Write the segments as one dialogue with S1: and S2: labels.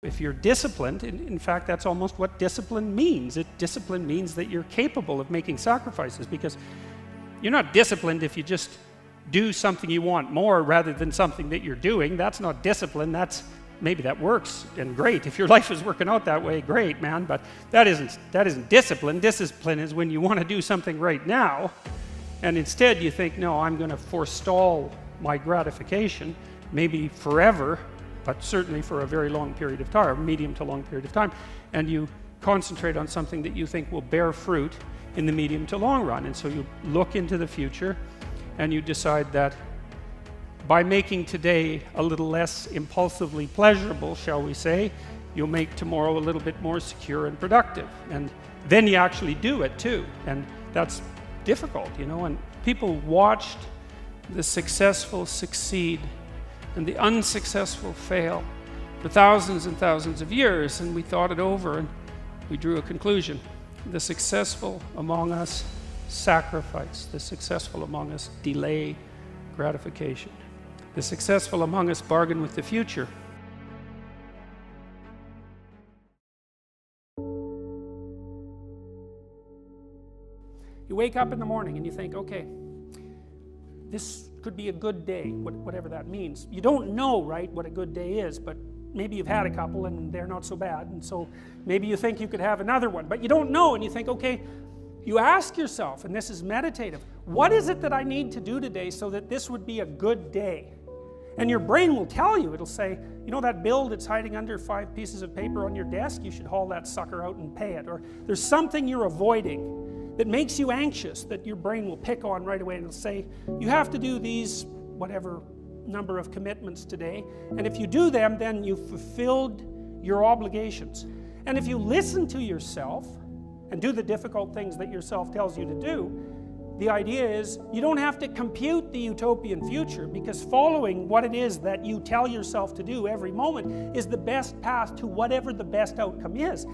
S1: If you're disciplined, in fact, that's almost what discipline means. Discipline means that you're capable of making sacrifices, because you're not disciplined if you just do something you want more rather than something that you're doing. That's not discipline. Maybe that works and great. If your life is working out that way, great, man, but that isn't discipline. Discipline is when you want to do something right now, and instead you think, no, I'm going to forestall my gratification, maybe forever, but certainly for a very long period of time, medium to long period of time, and you concentrate on something that you think will bear fruit in the medium to long run. And so you look into the future and you decide that by making today a little less impulsively pleasurable, shall we say, you'll make tomorrow a little bit more secure and productive. And then you actually do it too. And that's difficult, and people watched the successful succeed and the unsuccessful fail for thousands and thousands of years, and we thought it over and we drew a conclusion. The successful among us sacrifice. The successful among us delay gratification. The successful among us bargain with the future. You wake up in the morning and you think, okay, this could be a good day, whatever that means. You don't know, right, what a good day is, but maybe you've had a couple and they're not so bad, and so maybe you think you could have another one, but you don't know, and you think, okay, you ask yourself, and this is meditative, what is it that I need to do today so that this would be a good day? And your brain will tell you, it'll say, that bill that's hiding under 5 pieces of paper on your desk, you should haul that sucker out and pay it. Or there's something you're avoiding that makes you anxious that your brain will pick on right away, and it'll say, you have to do these, whatever number of commitments today, and if you do them, then you've fulfilled your obligations. And if you listen to yourself and do the difficult things that yourself tells you to do, the idea is you don't have to compute the utopian future, because following what it is that you tell yourself to do every moment is the best path to whatever the best outcome is.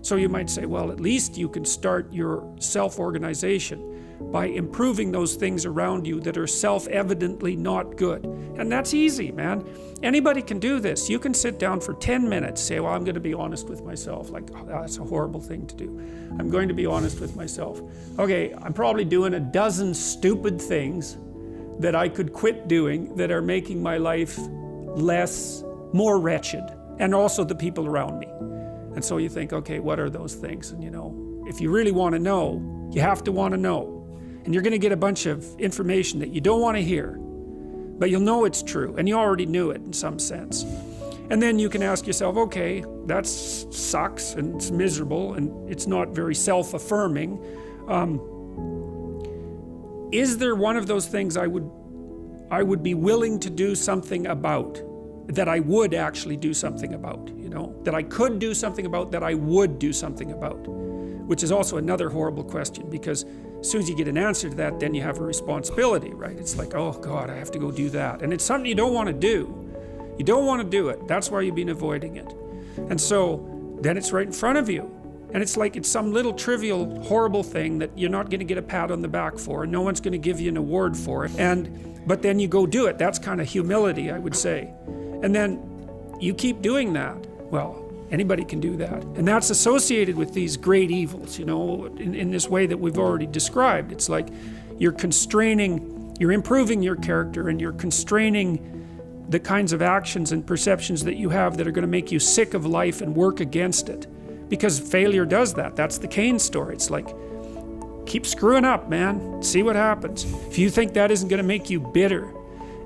S1: So you might say, well, at least you can start your self-organization by improving those things around you that are self-evidently not good. And that's easy, man. Anybody can do this. You can sit down for 10 minutes, say, well, I'm going to be honest with myself. Like, oh, that's a horrible thing to do. I'm going to be honest with myself. Okay, I'm probably doing a dozen stupid things that I could quit doing that are making my life more wretched, and also the people around me. And so you think, okay, what are those things? And if you really want to know, you have to want to know. And you're going to get a bunch of information that you don't want to hear, but you'll know it's true, and you already knew it in some sense. And then you can ask yourself, okay, that sucks, and it's miserable, and it's not very self-affirming. Is there one of those things I would be willing to do something about, that I would actually do something about, that I could do something about, that I would do something about? Which is also another horrible question, because as soon as you get an answer to that, then you have a responsibility, right? It's like, oh God, I have to go do that. And it's something you don't want to do. You don't want to do it. That's why you've been avoiding it. And so then it's right in front of you. And it's like it's some little trivial, horrible thing that you're not going to get a pat on the back for, and no one's going to give you an award for it. But then you go do it. That's kind of humility, I would say. And then you keep doing that. Well, anybody can do that. And that's associated with these great evils, in this way that we've already described. It's like you're improving your character, and you're constraining the kinds of actions and perceptions that you have that are going to make you sick of life and work against it. Because failure does that. That's the Cain story. It's like, keep screwing up, man. See what happens. If you think that isn't going to make you bitter,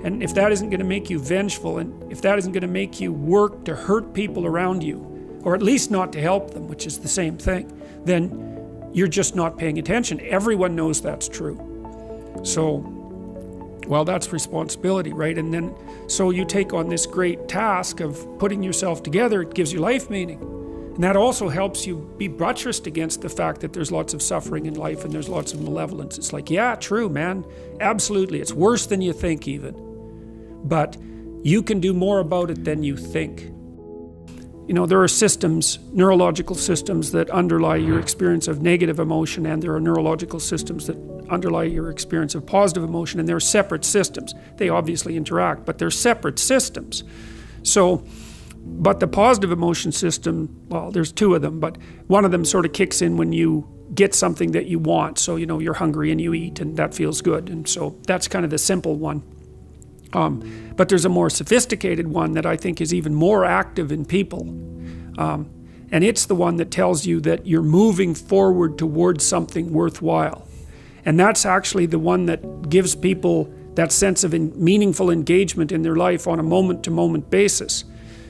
S1: and if that isn't going to make you vengeful, and if that isn't going to make you work to hurt people around you, or at least not to help them, which is the same thing, then you're just not paying attention. Everyone knows that's true. So, well, that's responsibility, right? And then, so you take on this great task of putting yourself together. It gives you life meaning. And that also helps you be buttressed against the fact that there's lots of suffering in life and there's lots of malevolence. It's like, yeah, true, man. Absolutely. It's worse than you think even. But you can do more about it than you think. There are systems, neurological systems, that underlie your experience of negative emotion, and there are neurological systems that underlie your experience of positive emotion, and they're separate systems. They obviously interact, but they're separate systems. So But the positive emotion system, well, there's two of them, but one of them sort of kicks in when you get something that you want. So, you're hungry and you eat, and that feels good. And so that's kind of the simple one. But there's a more sophisticated one that I think is even more active in people. And it's the one that tells you that you're moving forward towards something worthwhile. And that's actually the one that gives people that sense of meaningful engagement in their life on a moment-to-moment basis.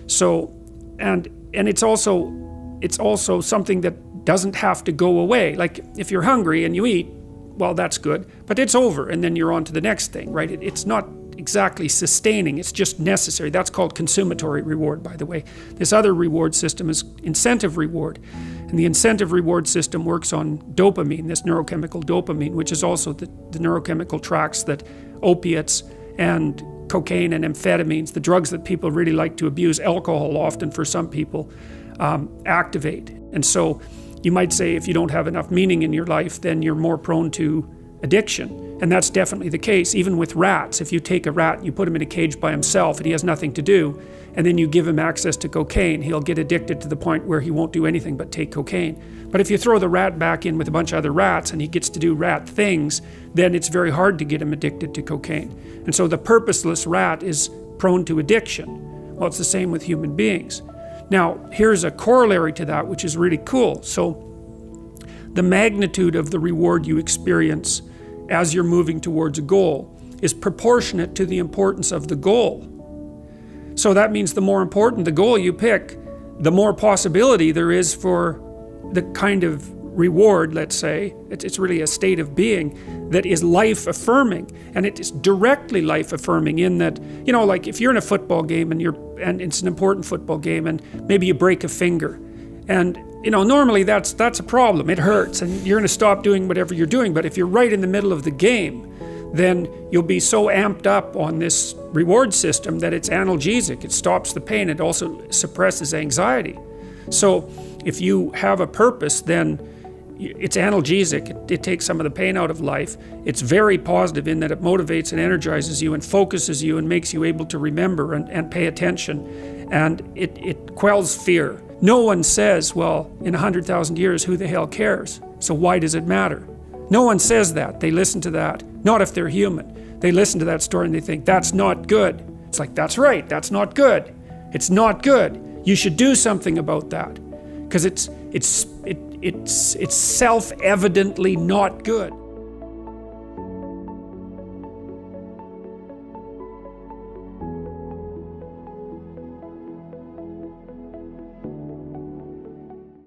S1: So, and it's also something that doesn't have to go away. Like if you're hungry and you eat, well, that's good, but it's over, and then you're on to the next thing, right? It's not exactly sustaining, it's just necessary. That's called consummatory reward, by the way. This other reward system is incentive reward. And the incentive reward system works on dopamine, this neurochemical dopamine, which is also the neurochemical tracks that opiates and cocaine and amphetamines, the drugs that people really like to abuse, alcohol often for some people, activate. And so you might say if you don't have enough meaning in your life, then you're more prone to addiction. And that's definitely the case. Even with rats, if you take a rat and you put him in a cage by himself and he has nothing to do, and then you give him access to cocaine, he'll get addicted to the point where he won't do anything but take cocaine. But if you throw the rat back in with a bunch of other rats and he gets to do rat things, then it's very hard to get him addicted to cocaine. And so the purposeless rat is prone to addiction. Well, it's the same with human beings. Now, here's a corollary to that, which is really cool. So the magnitude of the reward you experience as you're moving towards a goal is proportionate to the importance of the goal. So that means the more important the goal you pick, the more possibility there is for the kind of reward, let's say, it's really a state of being that is life-affirming. And it is directly life-affirming in that, like if you're in a football game and it's an important football game and maybe you break a finger, and normally that's a problem. It hurts and you're going to stop doing whatever you're doing. But if you're right in the middle of the game, then you'll be so amped up on this reward system that it's analgesic. It stops the pain. It also suppresses anxiety. So if you have a purpose, then it's analgesic. It takes some of the pain out of life. It's very positive in that it motivates and energizes you and focuses you and makes you able to remember and pay attention. And it quells fear. No one says, well, in 100,000 years, who the hell cares? So why does it matter? No one says that. They listen to that. Not if they're human. They listen to that story and they think, that's not good. It's like, that's right, that's not good. It's not good. You should do something about that. Because it's self-evidently not good.